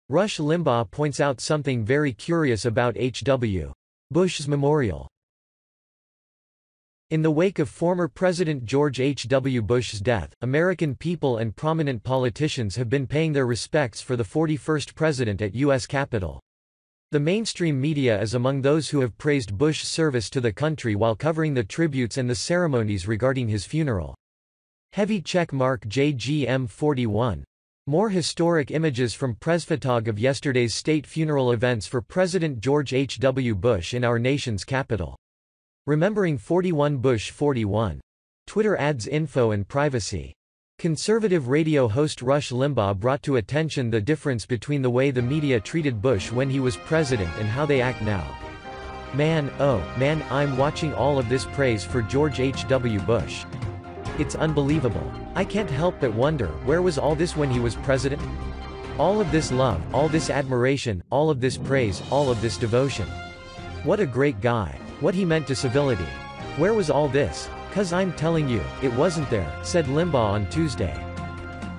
Rush Limbaugh points out something very curious about H.W. Bush's memorial. In the wake of former President George H.W. Bush's death, American people and prominent politicians have been paying their respects for the 41st president at U.S. Capitol. The mainstream media is among those who have praised Bush's service to the country while covering the tributes and the ceremonies regarding his funeral. Heavy check mark JGM 41. More historic images from Presphotog of yesterday's state funeral events for President George H.W. Bush in our nation's capital. Remembering 41 Bush 41. Twitter adds info and privacy. Conservative radio host Rush Limbaugh brought to attention the difference between the way the media treated Bush when he was president and how they act now. Man, oh, man, I'm watching all of this praise for George H.W. Bush. It's unbelievable. I can't help but wonder, where was all this when he was president? All of this love, all this admiration, all of this praise, all of this devotion. What a great guy. What he meant to civility. Where was all this? 'Cause I'm telling you, it wasn't there, said Limbaugh on Tuesday.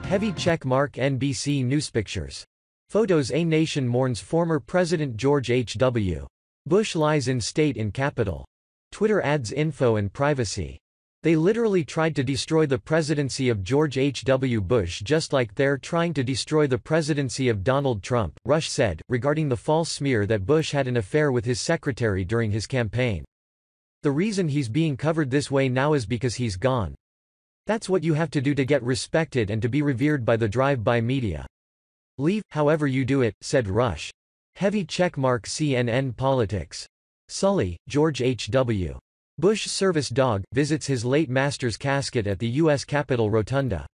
Heavy check mark NBC News pictures. Photos. A nation mourns former President George H.W. Bush lies in state in Capitol. Twitter adds info and privacy. They literally tried to destroy the presidency of George H.W. Bush just like they're trying to destroy the presidency of Donald Trump, Rush said, regarding the false smear that Bush had an affair with his secretary during his campaign. The reason he's being covered this way now is because he's gone. That's what you have to do to get respected and to be revered by the drive-by media. Leave, however you do it, said Rush. Heavy checkmark CNN Politics. Sully, George H.W. Bush service dog, visits his late master's casket at the U.S. Capitol Rotunda.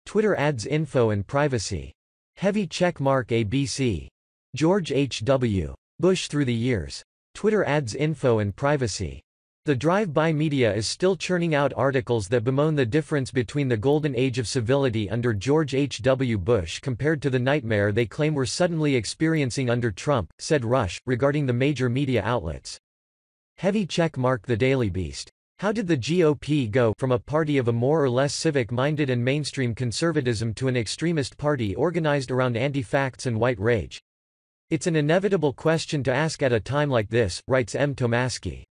Twitter adds info and privacy. Heavy checkmark ABC. George H.W. Bush through the years. Twitter adds info and privacy. The drive-by media is still churning out articles that bemoan the difference between the golden age of civility under George H.W. Bush compared to the nightmare they claim we're suddenly experiencing under Trump, said Rush, regarding the major media outlets. Heavy check mark The Daily Beast. How did the GOP go from a party of a more or less civic-minded and mainstream conservatism to an extremist party organized around anti-facts and white rage? It's an inevitable question to ask at a time like this, writes M. Tomasky.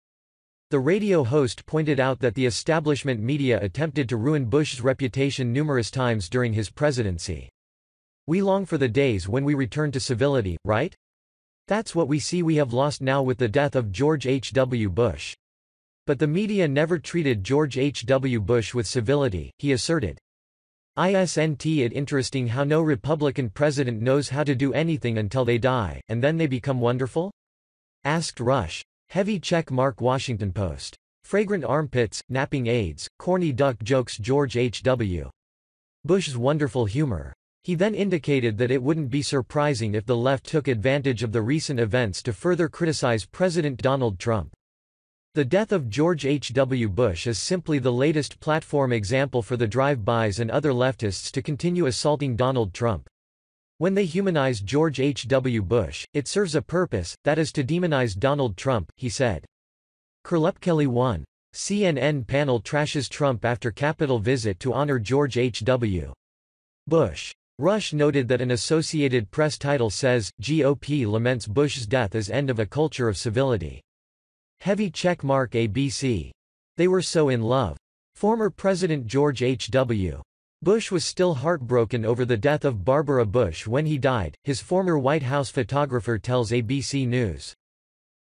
The radio host pointed out that the establishment media attempted to ruin Bush's reputation numerous times during his presidency. We long for the days when we return to civility, right? That's what we see we have lost now with the death of George H.W. Bush. But the media never treated George H.W. Bush with civility, he asserted. Isn't it interesting how no Republican president knows how to do anything until they die, and then they become wonderful? Asked Rush. Heavy check mark Washington Post. Fragrant armpits, napping aids, corny duck jokes George H.W. Bush's wonderful humor. He then indicated that it wouldn't be surprising if the left took advantage of the recent events to further criticize President Donald Trump. The death of George H.W. Bush is simply the latest platform example for the drive-bys and other leftists to continue assaulting Donald Trump. When they humanize George H.W. Bush, it serves a purpose, that is to demonize Donald Trump, he said. Kelly 1. CNN panel trashes Trump after Capitol visit to honor George H.W. Bush. Rush noted that an Associated Press title says, GOP laments Bush's death as end of a culture of civility. Heavy check mark ABC. They were so in love. Former President George H.W. Bush was still heartbroken over the death of Barbara Bush when he died, his former White House photographer tells ABC News.